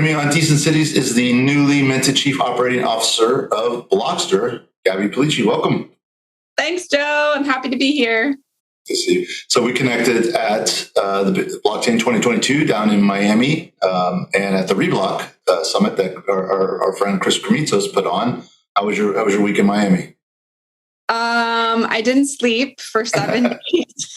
me on Decent Cities is the newly minted Chief Operating Officer of Blockster, Gabby. Welcome. Thanks, Joe. I'm happy to be here. To see you. So we connected at the Blockchain 2022 down in Miami, and at the Reblock Summit that our friend Chris Cremitzos put on. How was your week in Miami? I didn't sleep for 7 days.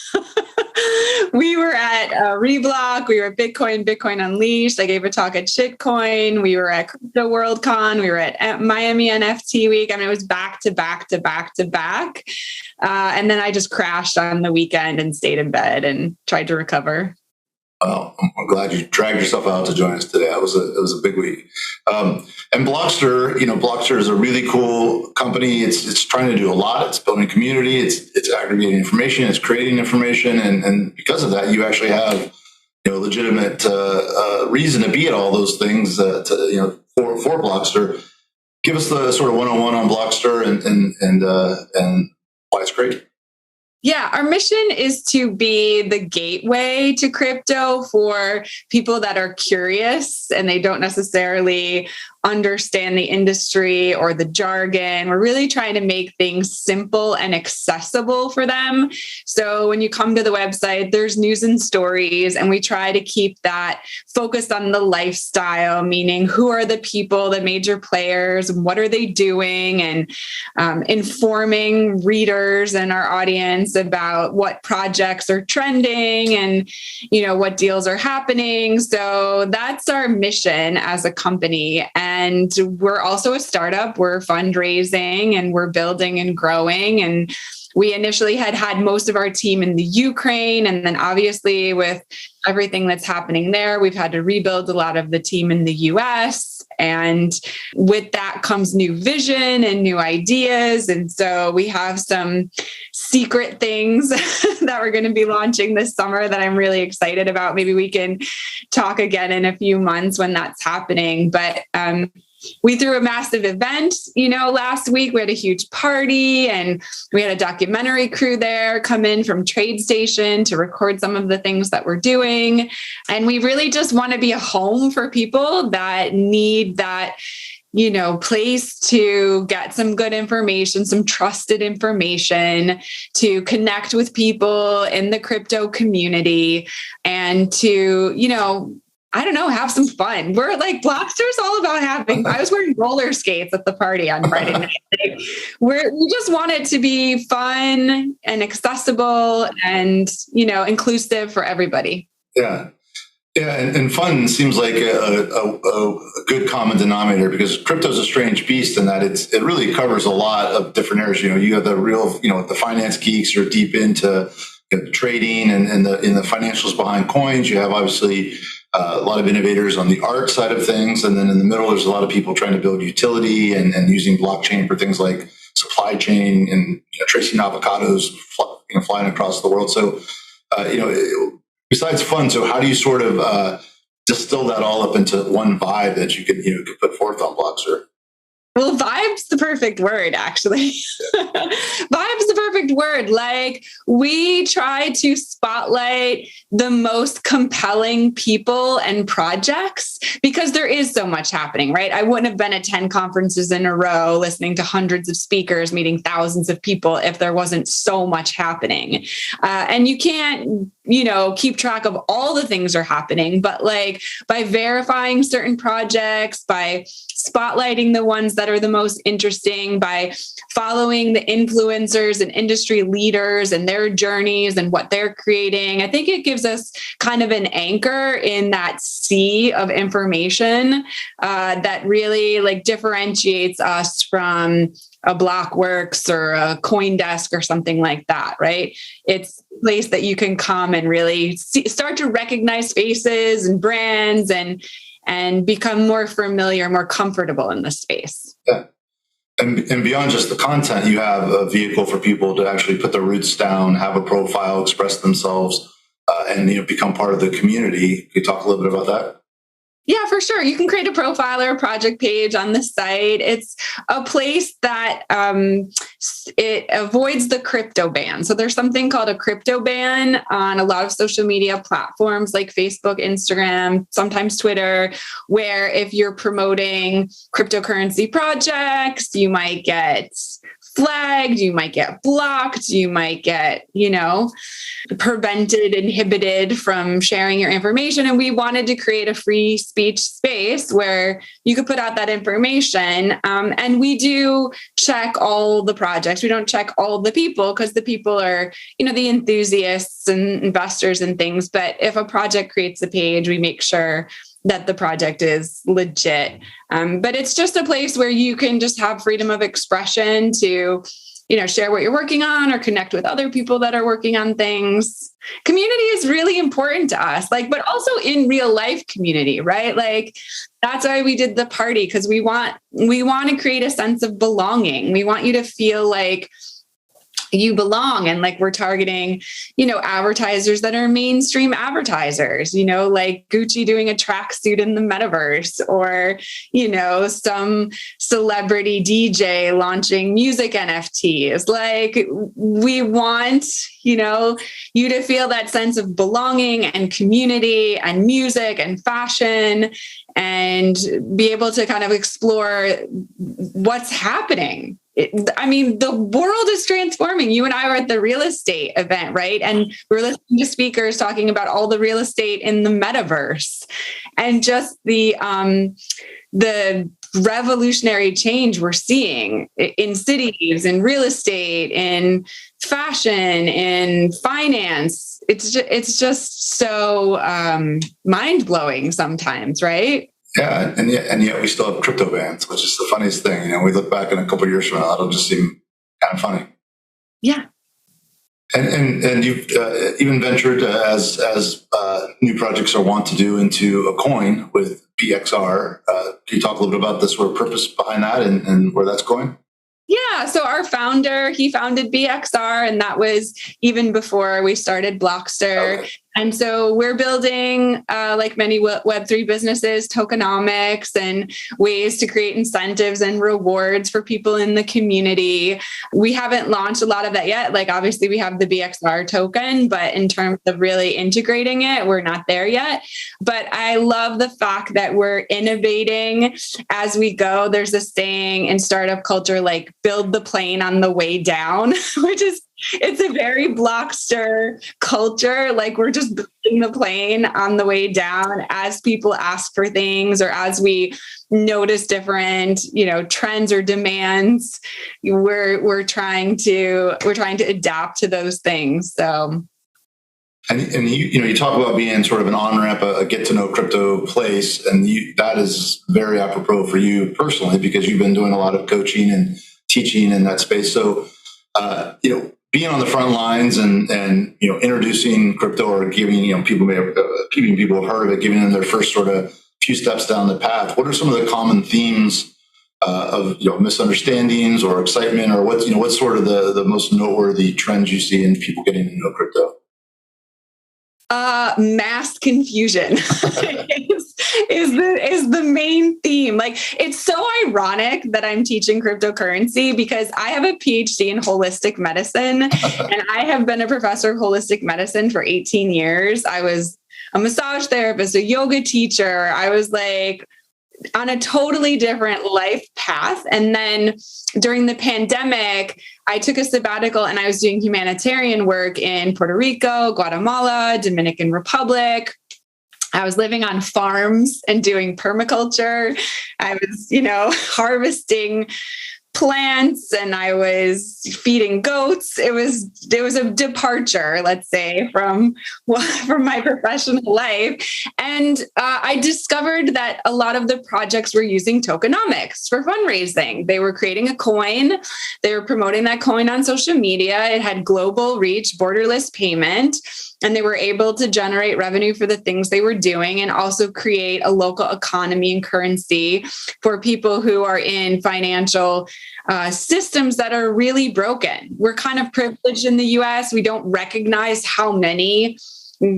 We were at Reblock. We were at Bitcoin Unleashed. I gave a talk at Shitcoin. We were at Crypto World Con. We were at Miami NFT Week. I mean, it was back to back to back to back. And then I just crashed on the weekend and stayed in bed and tried to recover. Well, I'm glad you dragged yourself out to join us today. It was a big week. And Blockster, Blockster is a really cool company. It's trying to do a lot. It's building community. It's aggregating information. It's creating information. And because of that, you actually have, legitimate reason to be at all those things for Blockster. Give us the sort of 101 on Blockster and why it's great. Yeah, our mission is to be the gateway to crypto for people that are curious and they don't necessarily understand the industry or the jargon. We're really trying to make things simple and accessible for them. So when you come to the website, there's news and stories, and we try to keep that focused on the lifestyle, meaning who are the people, the major players, and what are they doing, and informing readers and our audience about what projects are trending and, what deals are happening. So that's our mission as a company. And we're also a startup. We're fundraising and we're building and growing. And we initially had most of our team in the Ukraine. And then obviously with everything that's happening there, we've had to rebuild a lot of the team in the US. And with that comes new vision and new ideas. And so we have some secret things that we're going to be launching this summer that I'm really excited about. Maybe we can talk again in a few months when that's happening. But we threw a massive event, last week. We had a huge party and we had a documentary crew there come in from TradeStation to record some of the things that we're doing. And we really just want to be a home for people that need that, place to get some good information, some trusted information, to connect with people in the crypto community and to, have some fun. We're like, Blockster's all about I was wearing roller skates at the party on Friday night. We just want it to be fun and accessible and, inclusive for everybody. Yeah. Yeah. And fun seems like a good common denominator because crypto is a strange beast in that it really covers a lot of different areas. You have the real, the finance geeks are deep into trading and in the financials behind coins. You have obviously a lot of innovators on the art side of things. And then in the middle, there's a lot of people trying to build utility and using blockchain for things like supply chain and tracing avocados flying across the world. So, besides fun, so how do you sort of distill that all up into one vibe that you could put forth on Blockster? Well, vibe's the perfect word, actually. Vibe's the perfect word. Like, we try to spotlight the most compelling people and projects because there is so much happening, right? I wouldn't have been at 10 conferences in a row, listening to hundreds of speakers, meeting thousands of people if there wasn't so much happening. And you can't, keep track of all the things that are happening, but like by verifying certain projects, by spotlighting the ones that are the most interesting, by following the influencers and industry leaders and their journeys and what they're creating. I think it gives us kind of an anchor in that sea of information that really like differentiates us from a Blockworks or a CoinDesk or something like that, right? It's a place that you can come and really start to recognize faces and brands and become more familiar, more comfortable in the space. Yeah. And beyond just the content, you have a vehicle for people to actually put their roots down, have a profile, express themselves, and become part of the community. Can you talk a little bit about that? Yeah, for sure. You can create a profile or a project page on the site. It's a place that it avoids the crypto ban. So there's something called a crypto ban on a lot of social media platforms like Facebook, Instagram, sometimes Twitter, where if you're promoting cryptocurrency projects, you might get flagged, you might get blocked, you might get, prevented, inhibited from sharing your information. And we wanted to create a free speech space where you could put out that information. And we do check all the projects. We don't check all the people because the people are, the enthusiasts and investors and things. But if a project creates a page, we make sure that the project is legit. But it's just a place where you can just have freedom of expression to, share what you're working on or connect with other people that are working on things. Community is really important to us, but also in real life community, right? That's why we did the party, because we want to create a sense of belonging. We want you to feel like you belong. And we're targeting, advertisers that are mainstream advertisers, like Gucci doing a tracksuit in the metaverse, or, some celebrity DJ launching music NFTs. We want, you to feel that sense of belonging and community and music and fashion, and be able to kind of explore what's happening. The world is transforming. You and I were at the real estate event, right? And we were listening to speakers talking about all the real estate in the metaverse, and just the revolutionary change we're seeing in cities, in real estate, in fashion, in finance. It's just so mind-blowing sometimes, right? Yeah, and yet we still have crypto bans, which is the funniest thing. We look back in a couple of years from now, it'll just seem kind of funny. Yeah. And you've even ventured as new projects are wont to do into a coin with BXR. Can you talk a little bit about the sort of purpose behind that and where that's going? Yeah. So our founder, he founded BXR, and that was even before we started Blockster. Okay. And so we're building, like many Web3 businesses, tokenomics and ways to create incentives and rewards for people in the community. We haven't launched a lot of that yet. Obviously we have the BXR token, but in terms of really integrating it, we're not there yet. But I love the fact that we're innovating as we go. There's a saying in startup culture, build the plane on the way down, which is, it's a very Blockster culture. We're just building the plane on the way down as people ask for things, or as we notice different, trends or demands. We're trying to adapt to those things. So. And you talk about being sort of an on-ramp, a get to know crypto place, and that is very apropos for you personally, because you've been doing a lot of coaching and teaching in that space. So, being on the front lines and introducing crypto, or giving people keeping people have heard of it, giving them their first sort of few steps down the path. What are some of the common themes of misunderstandings or excitement, or what's sort of the most noteworthy trends you see in people getting to know crypto? Mass confusion is the main theme. It's so ironic that I'm teaching cryptocurrency, because I have a PhD in holistic medicine and I have been a professor of holistic medicine for 18 years. I was a massage therapist, a yoga teacher. I was on a totally different life path. And then during the pandemic, I took a sabbatical and I was doing humanitarian work in Puerto Rico, Guatemala, Dominican Republic. I was living on farms and doing permaculture. I was, harvesting plants, and I was feeding goats. It was a departure, let's say, from my professional life. And I discovered that a lot of the projects were using tokenomics for fundraising. They were creating a coin. They were promoting that coin on social media. It had global reach, borderless payment. And they were able to generate revenue for the things they were doing, and also create a local economy and currency for people who are in financial systems that are really broken. We're kind of privileged in the US. We don't recognize how many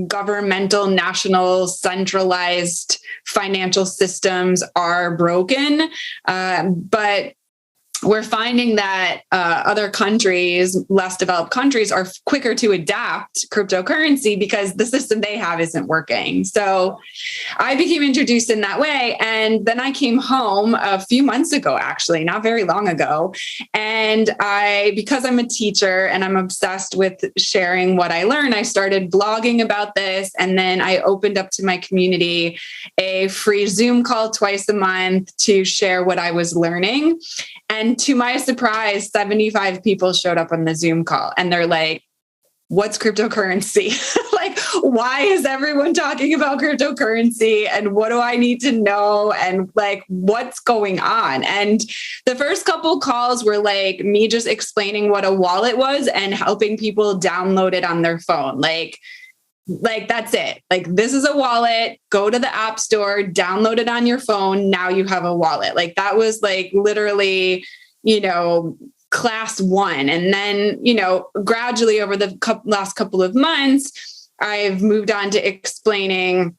governmental, national, centralized financial systems are broken. But we're finding that other countries, less developed countries, are quicker to adapt cryptocurrency because the system they have isn't working. So I became introduced in that way. And then I came home a few months ago, actually, not very long ago. And because I'm a teacher and I'm obsessed with sharing what I learn, I started blogging about this. And then I opened up to my community a free Zoom call twice a month to share what I was learning. And to my surprise, 75 people showed up on the Zoom call and they're like, what's cryptocurrency? Like, why is everyone talking about cryptocurrency? And what do I need to know? And like, what's going on? And the first couple calls were like me just explaining what a wallet was and helping people download it on their phone. Like that's it. Like, this is a wallet. Go to the app store, download it on your phone. Now you have a wallet. Like, that was like literally, class one. And then, gradually over the last couple of months, I've moved on to explaining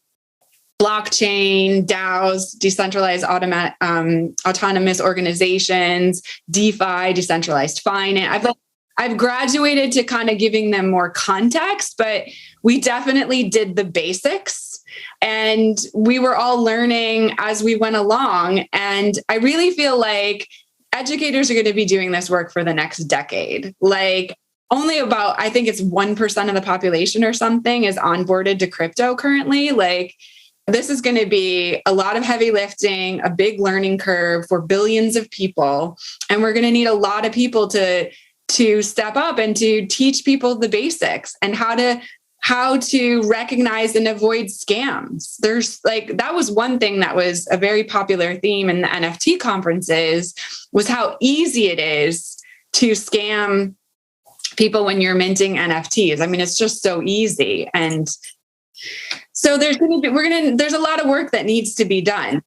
blockchain, DAOs, decentralized autonomous organizations, DeFi, decentralized finance. I've graduated to kind of giving them more context, but we definitely did the basics and we were all learning as we went along. And I really feel like educators are going to be doing this work for the next decade. Like, only about, I think it's 1% of the population or something is onboarded to crypto currently. Like, this is going to be a lot of heavy lifting, a big learning curve for billions of people. And we're going to need a lot of people to step up and to teach people the basics and how to recognize and avoid scams. That was one thing that was a very popular theme in the NFT conferences, was how easy it is to scam people when you're minting NFTs. I mean, it's just so easy. And so there's a lot of work that needs to be done.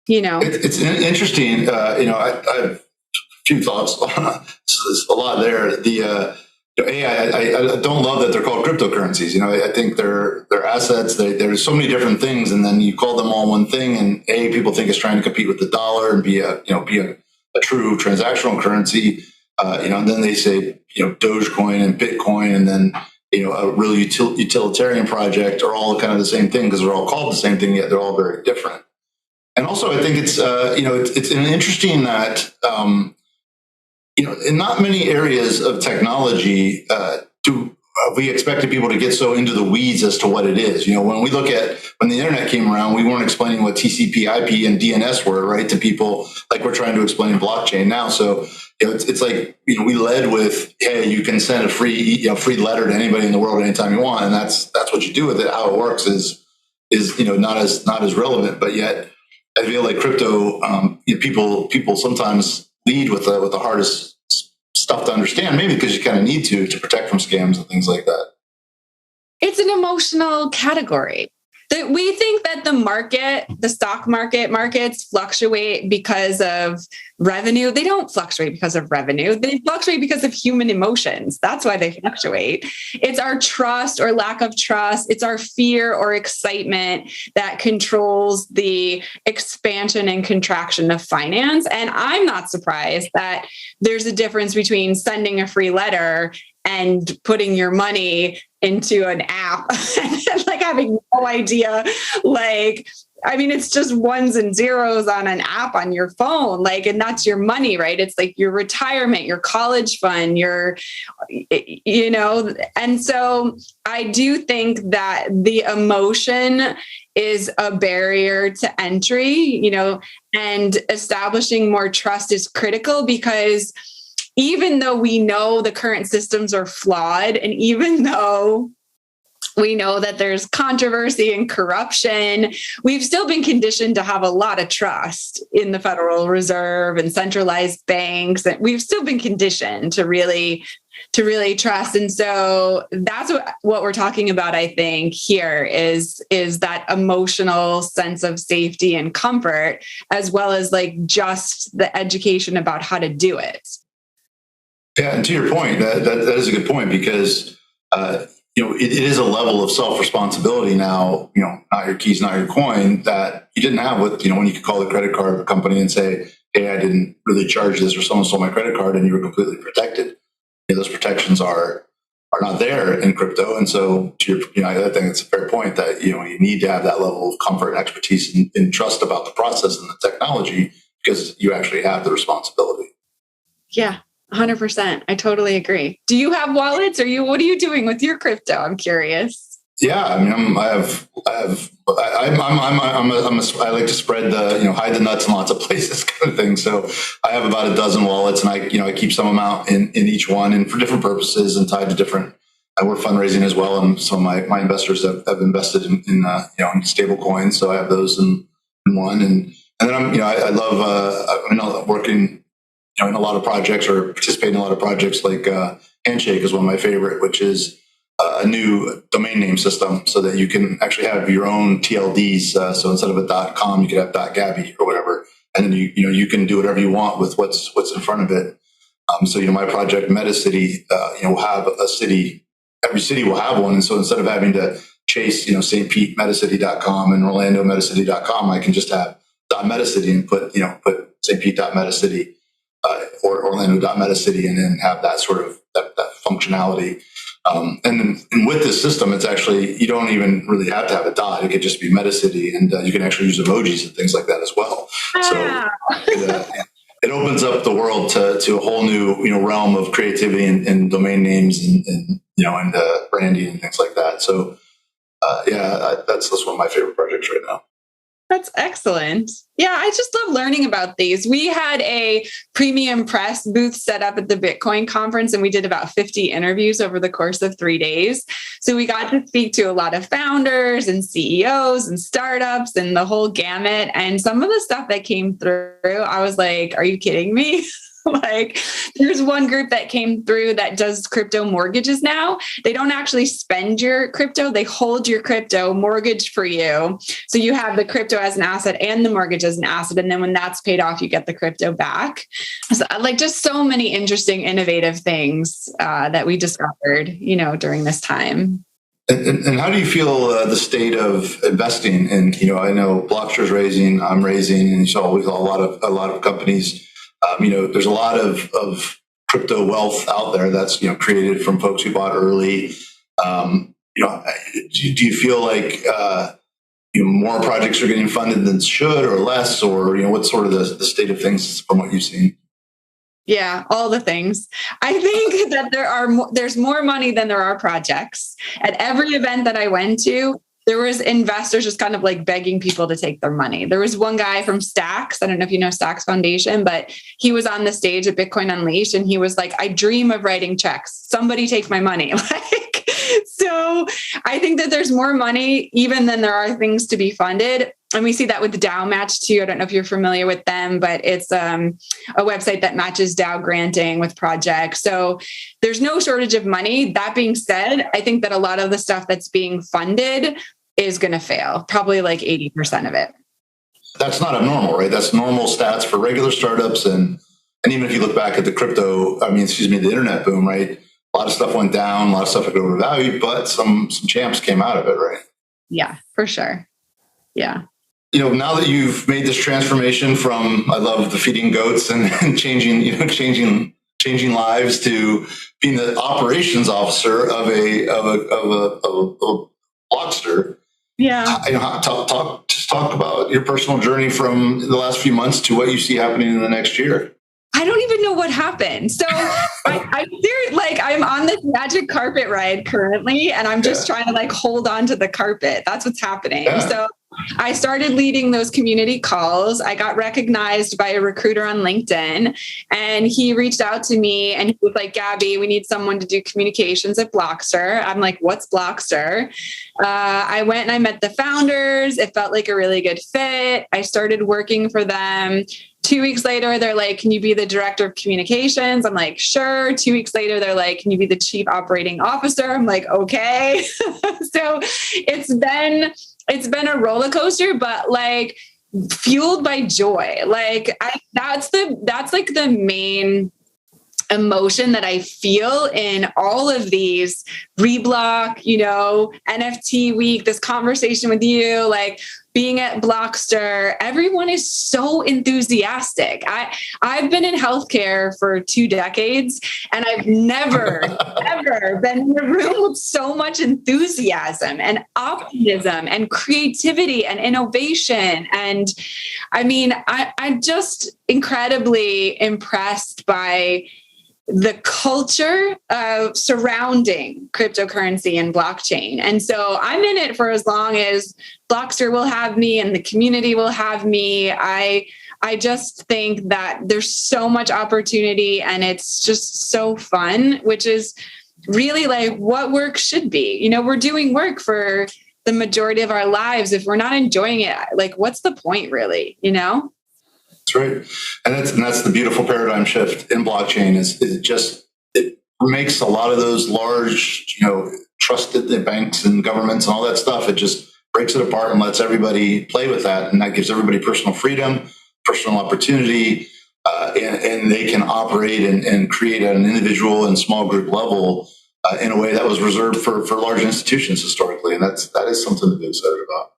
It's interesting. I have few thoughts. There's a lot there. I don't love that they're called cryptocurrencies. I think they're assets. There's so many different things, and then you call them all one thing. And people think it's trying to compete with the dollar and be a true transactional currency. And then they say Dogecoin and Bitcoin, and then a really utilitarian project are all kind of the same thing because they're all called the same thing, yet they're all very different. And also, I think it's it's interesting that. In not many areas of technology do we expected people to get so into the weeds as to what it is. When the internet came around, we weren't explaining what TCP/IP and DNS were, right, to people like we're trying to explain blockchain now. So it's like we led with, hey, you can send a free letter to anybody in the world anytime you want, and that's what you do with it. How it works is not as relevant, but yet I feel like crypto people sometimes lead with the hardest stuff to understand, maybe because you kind of need to protect from scams and things like that. It's an emotional category. We think that the stock markets fluctuate because of revenue. They don't fluctuate because of revenue. They fluctuate because of human emotions. That's why they fluctuate. It's our trust or lack of trust. It's our fear or excitement that controls the expansion and contraction of finance. And I'm not surprised that there's a difference between sending a free letter and putting your money into an app and like having no idea. It's just ones and zeros on an app on your phone, and that's your money, right? It's like your retirement, your college fund, and so I do think that the emotion is a barrier to entry, and establishing more trust is critical because even though we know the current systems are flawed, and even though we know that there's controversy and corruption, we've still been conditioned to have a lot of trust in the Federal Reserve and centralized banks. And we've still been conditioned to really trust. And so that's what we're talking about, I think, here is that emotional sense of safety and comfort, as well as just the education about how to do it. Yeah, and to your point, that is a good point because it is a level of self-responsibility now. Not your keys, not your coin, that you didn't have with when you could call the credit card company and say, hey, I didn't really charge this, or someone stole my credit card, and you were completely protected. Those protections are not there in crypto. And so to your, I think it's a fair point that, you need to have that level of comfort and expertise and trust about the process and the technology, because you actually have the responsibility. Yeah, 100%. I totally agree. Do you have wallets? What are you doing with your crypto? I'm curious. Yeah, I mean, I like to spread the, hide the nuts in lots of places kind of thing. So I have about a dozen wallets, and I keep some amount in each one, and for different purposes and tied to different. We're fundraising as well, and so my investors have invested in stable coins. So I have those in one, and then I love working in a lot of projects, or participating in a lot of projects like Handshake is one of my favorite, which is a new domain name system, so that you can actually have your own TLDs. So instead of a .com, you could have .gabby or whatever, and then you can do whatever you want with what's in front of it. So my project MetaCity, will have a city. Every city will have one, and so instead of having to chase St. Pete metacity.com and Orlando metacity.com, I can just have .metacity and put St. Pete .metacity or Orlando .metacity, and then have that sort of that functionality. And with this system, it's actually, you don't even really have to have a dot. It could just be MetaCity, and you can actually use emojis and things like that as well. So it opens up the world to a whole new realm of creativity and domain names and branding and things like that. So that's one of my favorite projects right now. That's excellent. Yeah, I just love learning about these. We had a premium press booth set up at the Bitcoin conference, and we did about 50 interviews over the course of 3 days. So we got to speak to a lot of founders and CEOs and startups and the whole gamut. And some of the stuff that came through, I was like, are you kidding me? Like, there's one group that came through that does crypto mortgages now. They don't actually spend your crypto. They hold your crypto mortgage for you. So you have the crypto as an asset and the mortgage as an asset. And then when that's paid off, you get the crypto back. So, like, just so many interesting, innovative things that we discovered, during this time. And how do you feel the state of investing? And, I know Blockster's raising, I'm raising, and so always a lot of companies. There's a lot of crypto wealth out there that's created from folks who bought early. Do you feel like more projects are getting funded than should, or less, or what's sort of the state of things from what you've seen? Yeah, all the things. I think that there's more money than there are projects. At every event that I went to, there was investors just kind of like begging people to take their money. There was one guy from Stacks. I don't know if you know Stacks Foundation, but he was on the stage at Bitcoin Unleashed, and he was like, I dream of writing checks. Somebody take my money. So I think that there's more money even than there are things to be funded. And we see that with the DAO Match too. I don't know if you're familiar with them, but it's a website that matches DAO granting with projects. So there's no shortage of money. That being said, I think that a lot of the stuff that's being funded is going to fail, probably like 80% of it. That's not abnormal, right? That's normal stats for regular startups. And even if you look back at the internet boom, right? A lot of stuff went down, a lot of stuff got overvalued, but some champs came out of it, right? Yeah, for sure. Yeah. Now that you've made this transformation from, I love the feeding goats and changing lives, to being the operations officer of a Blockster. Yeah. Talk about your personal journey from the last few months to what you see happening in the next year. I don't even know what happened. So I'm on this magic carpet ride currently, and I'm just trying to hold on to the carpet. That's what's happening. Yeah. So I started leading those community calls. I got recognized by a recruiter on LinkedIn, and he reached out to me and he was like, Gabby, we need someone to do communications at Blockster. I'm like, what's Blockster? I went and I met the founders. It felt like a really good fit. I started working for them. 2 weeks later, they're like, can you be the director of communications? I'm like, sure. 2 weeks later, they're like, can you be the chief operating officer? I'm like, okay. So it's been a roller coaster, but fueled by joy. That's the main emotion that I feel in all of these Reblock, NFT week, this conversation with you, being at Blockster, everyone is so enthusiastic. I've been in healthcare for 2 decades, and I've never, ever been in a room with so much enthusiasm and optimism and creativity and innovation. And I mean, I'm just incredibly impressed by the culture surrounding cryptocurrency and blockchain. And so I'm in it for as long as Blockster will have me and the community will have me. I just think that there's so much opportunity and it's just so fun, which is really like what work should be. You know, we're doing work for the majority of our lives. If we're not enjoying it, like what's the point really, you know? That's right. And that's the beautiful paradigm shift in blockchain is it makes a lot of those large, trusted banks and governments and all that stuff. It just breaks it apart and lets everybody play with that. And that gives everybody personal freedom, personal opportunity, and they can operate and create at an individual and small group level in a way that was reserved for large institutions historically. And that is something to be excited about.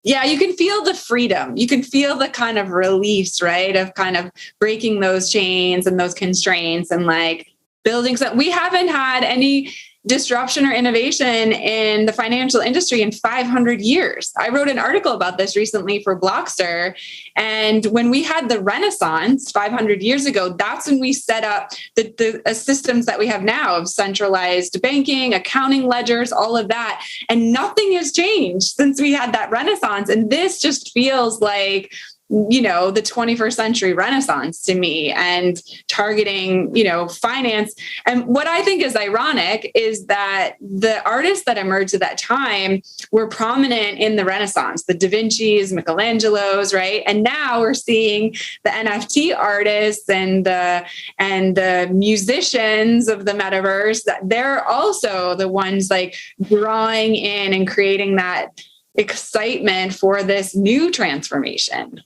Yeah, you can feel the freedom. You can feel the kind of release, right? Of kind of breaking those chains and those constraints and like building something. We haven't had any disruption or innovation in the financial industry in 500 years. I wrote an article about this recently for Blockster. And when we had the Renaissance 500 years ago, that's when we set up the systems that we have now of centralized banking, accounting ledgers, all of that. And nothing has changed since we had that Renaissance. And this just feels like the 21st century Renaissance to me and targeting, finance. And what I think is ironic is that the artists that emerged at that time were prominent in the Renaissance, the Da Vinci's, Michelangelo's, right? And now we're seeing the NFT artists and the musicians of the metaverse, that they're also the ones like drawing in and creating that excitement for this new transformation.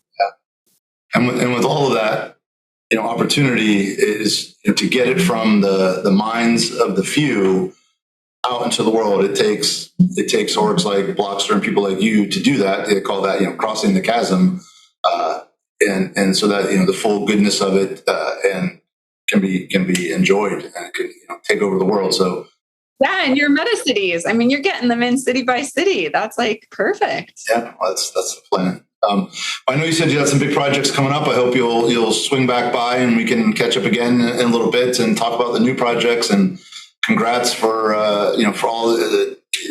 And with all of that, opportunity is to get it from the minds of the few out into the world. It takes orgs like Blockster and people like you to do that. They call that crossing the chasm, and so that the full goodness of it and can be enjoyed and it can take over the world. So. Yeah, and your meta cities. I mean, you're getting them in city by city. That's like perfect. Yeah, well, that's the plan. I know you said you had some big projects coming up. I hope you'll swing back by and we can catch up again in a little bit and talk about the new projects. And congrats for for all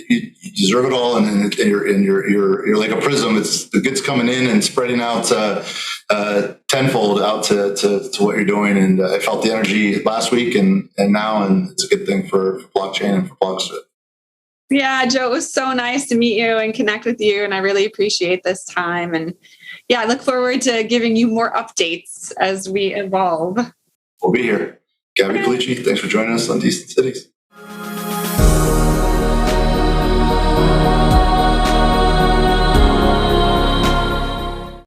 you deserve it all. And you're like a prism. It's the good's coming in and spreading out tenfold out to what you're doing. And I felt the energy last week and now, and it's a good thing for blockchain and for Blockster. Yeah, Joe, it was so nice to meet you and connect with you. And I really appreciate this time. And yeah, I look forward to giving you more updates as we evolve. We'll be here. Gabby Pulici, thanks for joining us on Decent Cities.